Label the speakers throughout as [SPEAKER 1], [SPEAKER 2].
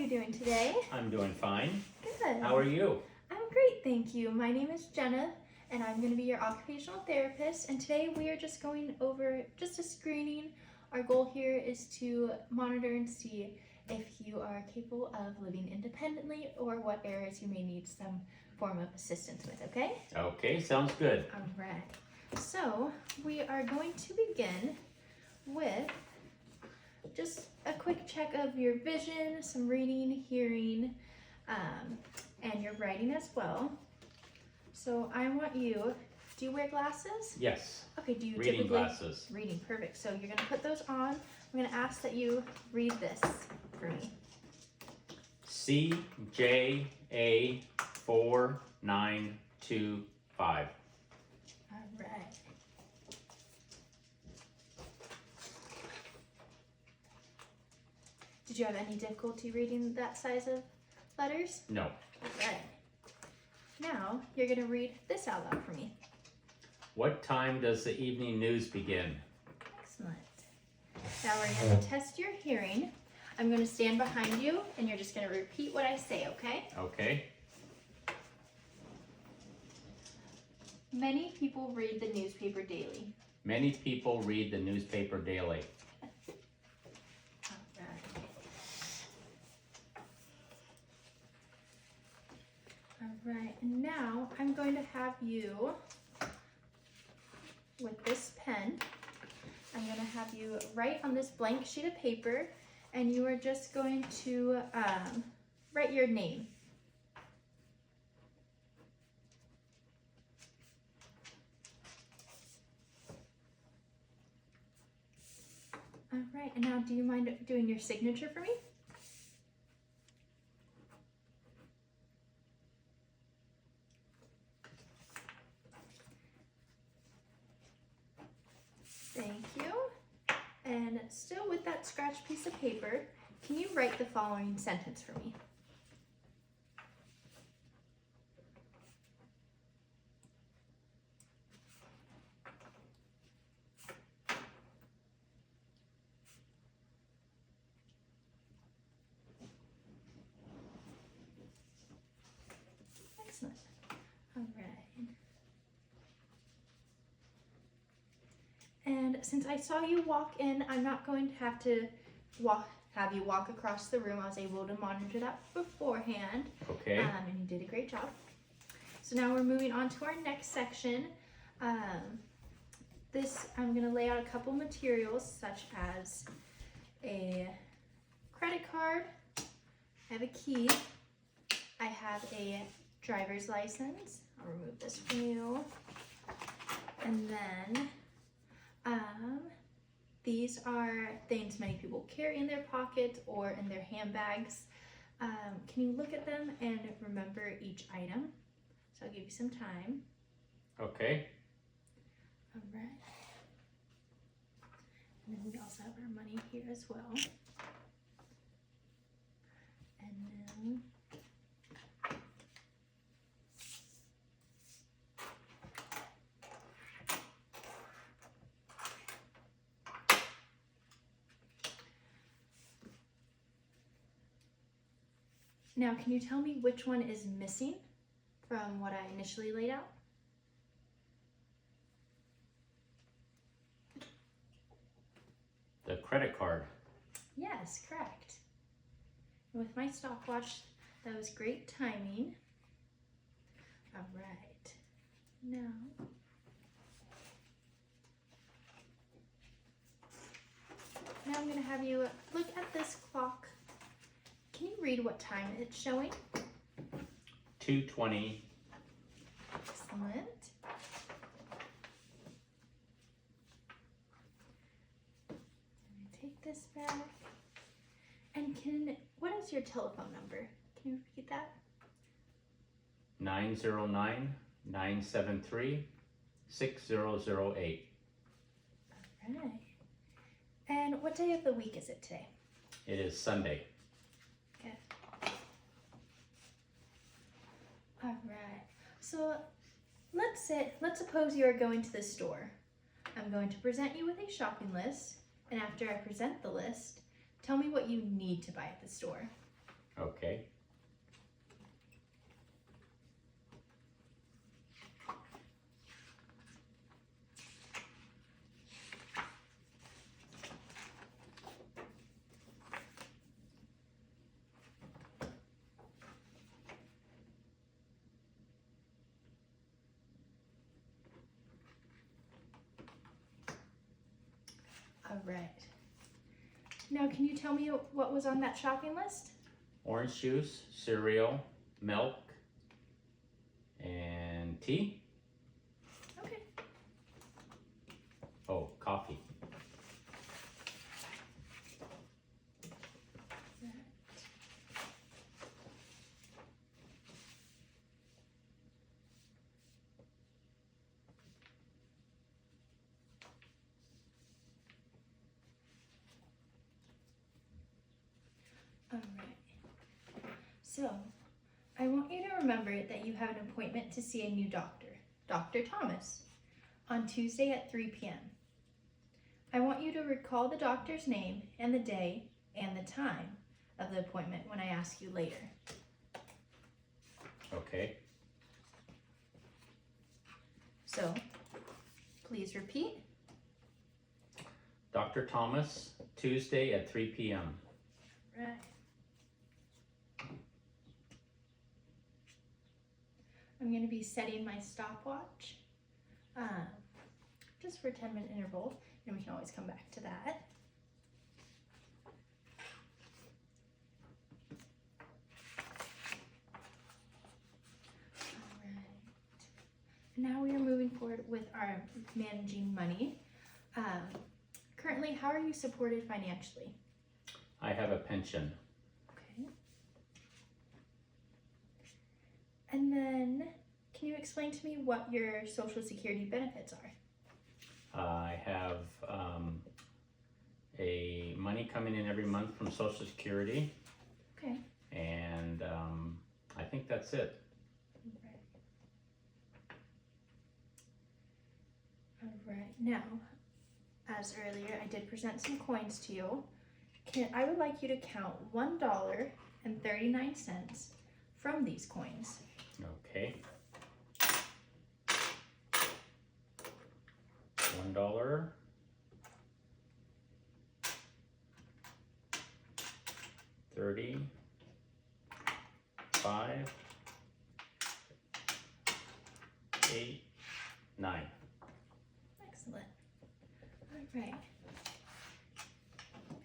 [SPEAKER 1] you doing today?
[SPEAKER 2] I'm doing fine.
[SPEAKER 1] Good.
[SPEAKER 2] How are you?
[SPEAKER 1] I'm great, thank you. My name is Jenna, and I'm going to be your occupational therapist. And today we are just going over just a screening. Our goal here is to monitor and see if you are capable of living independently or what areas you may need some form of assistance with, okay?
[SPEAKER 2] Okay, sounds good.
[SPEAKER 1] All right. So we are going to begin with just a quick check of your vision, some reading, hearing, and your writing as well. So I want you, do you wear glasses?
[SPEAKER 2] Yes.
[SPEAKER 1] Okay, do you
[SPEAKER 2] Reading
[SPEAKER 1] typically?
[SPEAKER 2] glasses.
[SPEAKER 1] Reading, perfect. So you're gonna put those on. I'm gonna ask that you read this for me.
[SPEAKER 2] CJA 4925.
[SPEAKER 1] All right. Did you have any difficulty reading that size of letters?
[SPEAKER 2] No.
[SPEAKER 1] All right. Now you're gonna read this out loud for me.
[SPEAKER 2] What time does the evening news begin?
[SPEAKER 1] Excellent. Now we're gonna test your hearing. I'm gonna stand behind you and you're just gonna repeat what I say, okay?
[SPEAKER 2] Okay.
[SPEAKER 1] Many people read the newspaper daily.
[SPEAKER 2] Many people read the newspaper daily.
[SPEAKER 1] All right. All right, and now I'm going to have you, with this pen, I'm going to have you write on this blank sheet of paper, and you are just going to write your name. All right, and now do you mind doing your signature for me? Thank you. And still with that scratch piece of paper, can you write the following sentence for me? Excellent. All right. And since I saw you walk in, I'm not going to have to have you walk across the room. I was able to monitor that beforehand.
[SPEAKER 2] Okay.
[SPEAKER 1] And you did a great job. So now we're moving on to our next section. I'm going to lay out a couple materials such as a credit card, I have a key, I have a driver's license. I'll remove this from you. And then these are things many people carry in their pockets or in their handbags. Can you look at them and remember each item? So I'll give you some time.
[SPEAKER 2] Okay.
[SPEAKER 1] All right. And then we also have our money here as well. And then now, can you tell me which one is missing from what I initially laid out?
[SPEAKER 2] The credit card.
[SPEAKER 1] Yes, correct. And with my stopwatch, that was great timing. All right. Now, I'm going to have you look at this clock. Can you read what time it's showing?
[SPEAKER 2] 2:20.
[SPEAKER 1] Excellent. Let me take this back. And what is your telephone number? Can you repeat that?
[SPEAKER 2] 909-973-6008.
[SPEAKER 1] All right. And what day of the week is it today?
[SPEAKER 2] It is Sunday.
[SPEAKER 1] Good. All right. So let's suppose you are going to the store. I'm going to present you with a shopping list, and after I present the list, tell me what you need to buy at the store.
[SPEAKER 2] Okay.
[SPEAKER 1] All right. Now, can you tell me what was on that shopping list?
[SPEAKER 2] Orange juice, cereal, milk, and tea.
[SPEAKER 1] Okay.
[SPEAKER 2] Oh, coffee.
[SPEAKER 1] All right. So, I want you to remember that you have an appointment to see a new doctor, Dr. Thomas, on Tuesday at 3 p.m. I want you to recall the doctor's name and the day and the time of the appointment when I ask you later.
[SPEAKER 2] Okay.
[SPEAKER 1] So, please repeat.
[SPEAKER 2] Dr. Thomas, Tuesday at 3 p.m.
[SPEAKER 1] Right. I'm going to be setting my stopwatch just for a 10-minute interval, and we can always come back to that. All right. Now we are moving forward with our managing money. Currently, how are you supported financially?
[SPEAKER 2] I have a pension.
[SPEAKER 1] Okay. And then, can you explain to me what your Social Security benefits are?
[SPEAKER 2] I have a money coming in every month from Social Security,
[SPEAKER 1] Okay.
[SPEAKER 2] and I think that's it.
[SPEAKER 1] All right. Now, as earlier, I did present some coins to you. I would like you to count $1.39 from these coins.
[SPEAKER 2] Okay. $1. $30. $5. $8. $9.
[SPEAKER 1] Excellent. All right.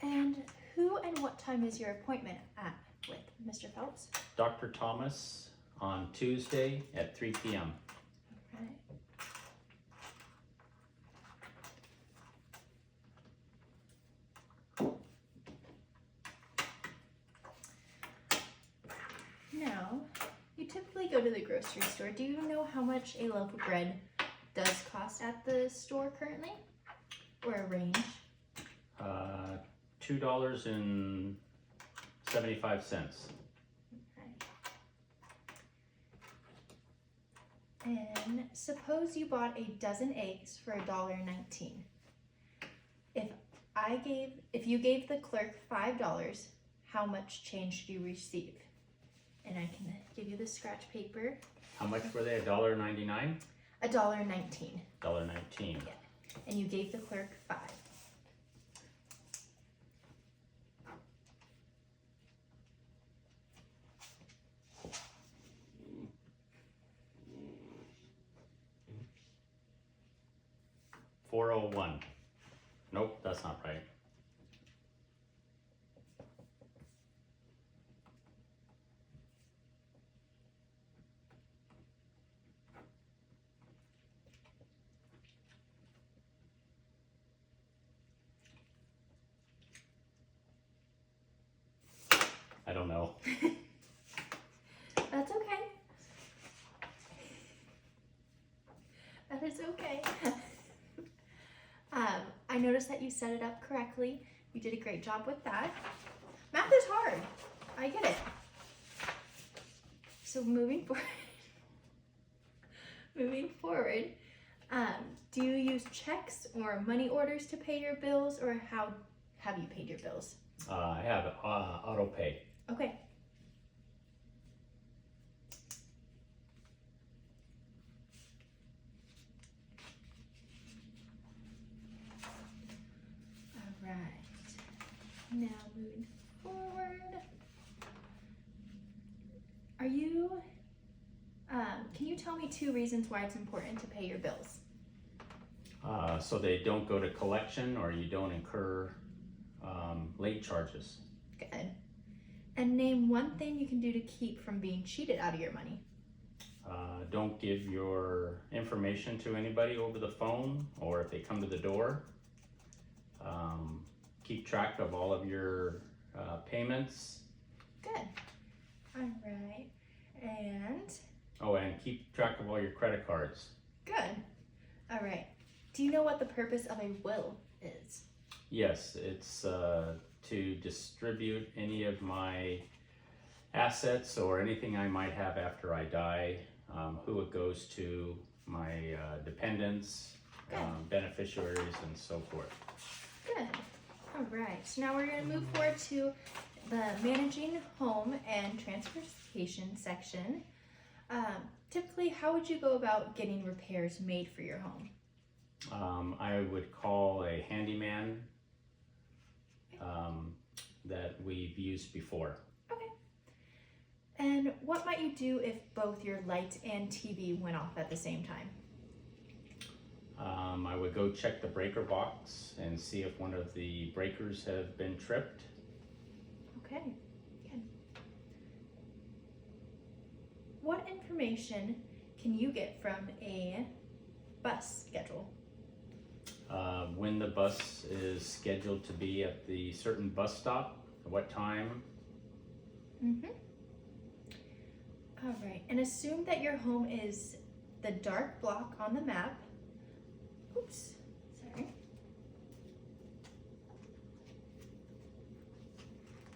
[SPEAKER 1] And who and what time is your appointment at with Mr. Phelps?
[SPEAKER 2] Dr. Thomas on Tuesday at 3 p.m.
[SPEAKER 1] All right. Now, you typically go to the grocery store. Do you know how much a loaf of bread does cost at the store currently? Or a range?
[SPEAKER 2] $2.75.
[SPEAKER 1] And suppose you bought a dozen eggs for $1.19. If you gave the clerk $5, how much change should you receive? And I can give you the scratch paper.
[SPEAKER 2] How much were they? $1.99?
[SPEAKER 1] $1.19.
[SPEAKER 2] $1.19.
[SPEAKER 1] And you gave the clerk $5.
[SPEAKER 2] $4.01. Nope, that's not right. I don't know.
[SPEAKER 1] That's okay. That is okay. I noticed that you set it up correctly. You did a great job with that. Math is hard. I get it. So moving forward, do you use checks or money orders to pay your bills, or how have you paid your bills?
[SPEAKER 2] I have auto pay.
[SPEAKER 1] Okay. tell me 2 reasons why it's important to pay your bills?
[SPEAKER 2] So they don't go to collection or you don't incur late charges.
[SPEAKER 1] Good. And name 1 thing you can do to keep from being cheated out of your money.
[SPEAKER 2] Don't give your information to anybody over the phone or if they come to the door. Keep track of all of your payments.
[SPEAKER 1] Good. All right. And
[SPEAKER 2] And keep track of all your credit cards.
[SPEAKER 1] good. All right. Do you know what the purpose of a will is?
[SPEAKER 2] Yes, it's to distribute any of my assets or anything I might have after I die, who it goes to, my dependents, beneficiaries, and so forth.
[SPEAKER 1] Good. All right. So now we're going to move forward to the managing home and transportation section. Typically, how would you go about getting repairs made for your home?
[SPEAKER 2] I would call a handyman that we've used before.
[SPEAKER 1] Okay. And what might you do if both your light and TV went off at the same time?
[SPEAKER 2] I would go check the breaker box and see if one of the breakers have been tripped.
[SPEAKER 1] Okay. Good. What information can you get from a bus schedule?
[SPEAKER 2] When the bus is scheduled to be at the certain bus stop, what time.
[SPEAKER 1] Mm-hmm. All right, and assume that your home is the dark block on the map. Oops, sorry.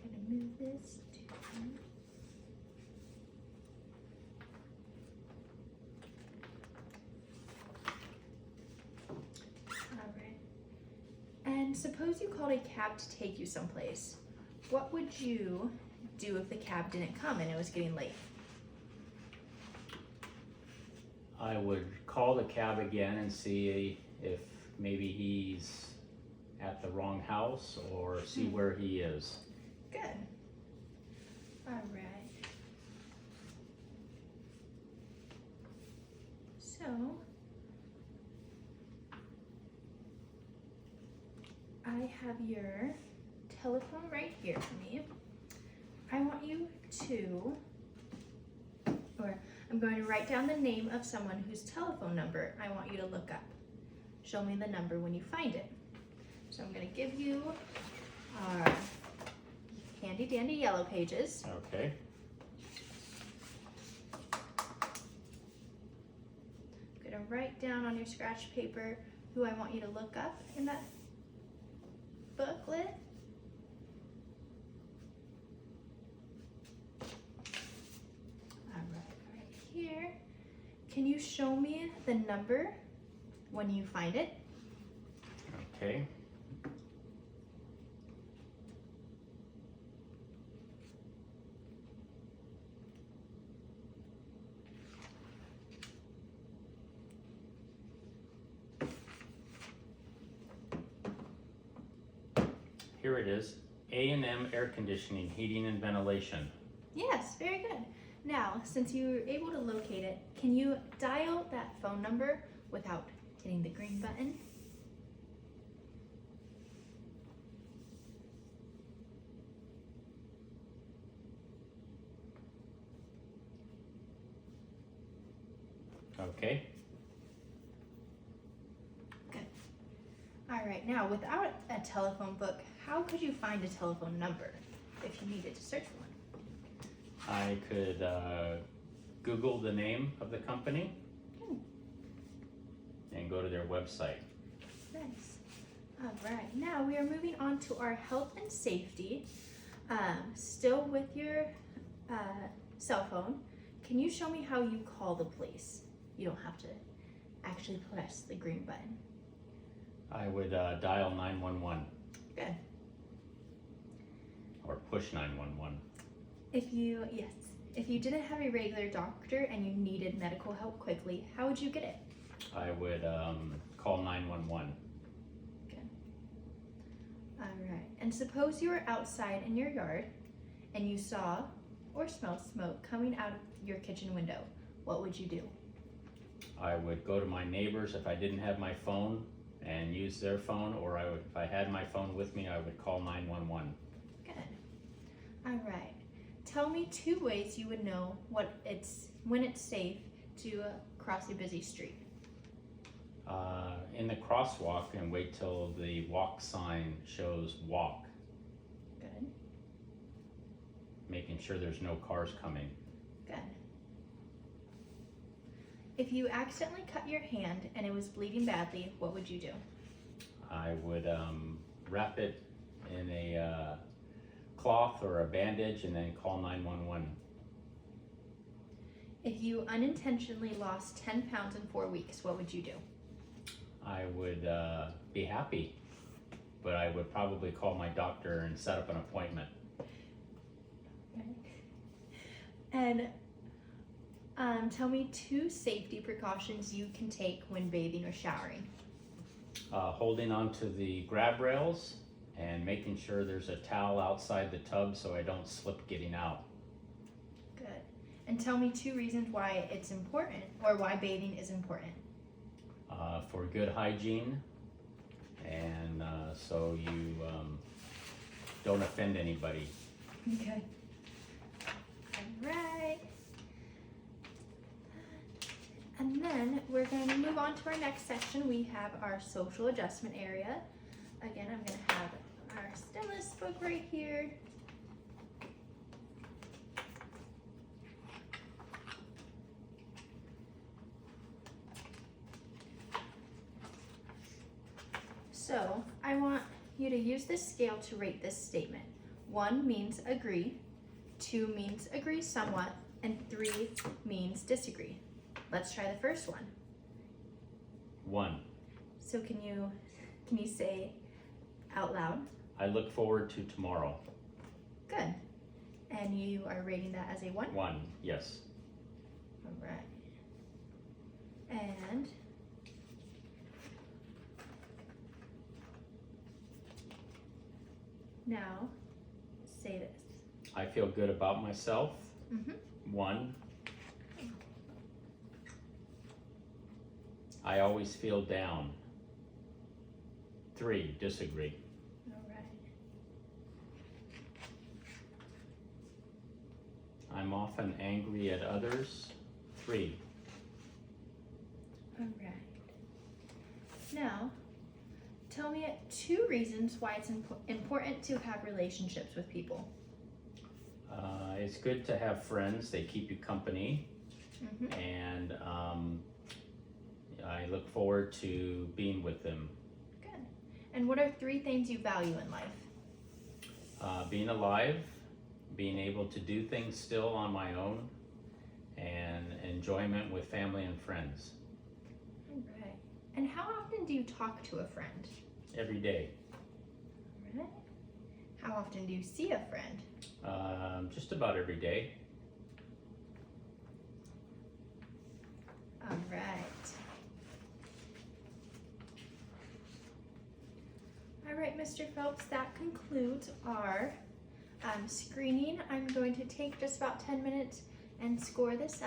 [SPEAKER 1] I'm gonna move this to. All right. And suppose you called a cab to take you someplace. What would you do if the cab didn't come and it was getting late?
[SPEAKER 2] I would call the cab again and see if maybe he's at the wrong house or see where he is.
[SPEAKER 1] Good. All right. So, I have your telephone right here for me. I want you to, or I'm going to write down the name of someone whose telephone number I want you to look up. Show me the number when you find it. So I'm going to give you our handy dandy yellow pages.
[SPEAKER 2] Okay.
[SPEAKER 1] I'm going to write down on your scratch paper who I want you to look up in that booklet. All right here. Can you show me the number when you find it?
[SPEAKER 2] Okay. Here it is. A&M Air Conditioning, Heating and Ventilation.
[SPEAKER 1] Yes, very good. Now, since you were able to locate it, can you dial that phone number without hitting the green button?
[SPEAKER 2] Okay.
[SPEAKER 1] Good. All right, now without a telephone book, how could you find a telephone number if you needed to search for one?
[SPEAKER 2] I could Google the name of the company and go to their website.
[SPEAKER 1] Nice. All right, now we are moving on to our health and safety. Still with your cell phone, can you show me how you call the police? You don't have to actually press the green button.
[SPEAKER 2] I would dial 911
[SPEAKER 1] Good.
[SPEAKER 2] or push 911.
[SPEAKER 1] If you didn't have a regular doctor and you needed medical help quickly, how would you get it?
[SPEAKER 2] I would call 911.
[SPEAKER 1] Good. All right. And suppose you were outside in your yard and you saw or smelled smoke coming out of your kitchen window. What would you do?
[SPEAKER 2] I would go to my neighbors if I didn't have my phone and use their phone, or if I had my phone with me, I would call 911.
[SPEAKER 1] Good. All right. Tell me 2 ways you would know when it's safe to cross a busy street.
[SPEAKER 2] In the crosswalk, and wait till the walk sign shows walk,
[SPEAKER 1] Good.
[SPEAKER 2] making sure there's no cars coming.
[SPEAKER 1] Good. If you accidentally cut your hand and it was bleeding badly, what would you do?
[SPEAKER 2] I would wrap it in a cloth or a bandage and then call 911.
[SPEAKER 1] If you unintentionally lost 10 pounds in 4 weeks, what would you do?
[SPEAKER 2] I would be happy, but I would probably call my doctor and set up an appointment.
[SPEAKER 1] And tell me 2 safety precautions you can take when bathing or showering.
[SPEAKER 2] Holding onto the grab rails and making sure there's a towel outside the tub so I don't slip getting out.
[SPEAKER 1] Good. And tell me 2 reasons why it's important, or why bathing is important.
[SPEAKER 2] For good hygiene, and so you don't offend anybody.
[SPEAKER 1] Okay. All right. And then we're going to move on to our next section. We have our social adjustment area. Again, I'm going to have our stimulus book right here. So I want you to use this scale to rate this statement. 1 means agree, 2 means agree somewhat, and 3 means disagree. Let's try the first one.
[SPEAKER 2] 1.
[SPEAKER 1] So can you say out loud?
[SPEAKER 2] I look forward to tomorrow.
[SPEAKER 1] Good. And you are rating that as a 1?
[SPEAKER 2] 1, yes.
[SPEAKER 1] All right. And now say this.
[SPEAKER 2] I feel good about myself.
[SPEAKER 1] Mm-hmm.
[SPEAKER 2] 1. I always feel down. 3. Disagree.
[SPEAKER 1] All right.
[SPEAKER 2] I'm often angry at others. 3.
[SPEAKER 1] All right. Now, tell me 2 reasons why it's important to have relationships with people.
[SPEAKER 2] It's good to have friends. They keep you company.
[SPEAKER 1] Mm-hmm.
[SPEAKER 2] And I look forward to being with them.
[SPEAKER 1] Good. And what are 3 things you value in life?
[SPEAKER 2] Being alive, being able to do things still on my own, and enjoyment with family and friends.
[SPEAKER 1] All right. And how often do you talk to a friend?
[SPEAKER 2] Every day.
[SPEAKER 1] All right. How often do you see a friend?
[SPEAKER 2] Just about every day.
[SPEAKER 1] All right. All right, Mr. Phelps, that concludes our screening. I'm going to take just about 10 minutes and score this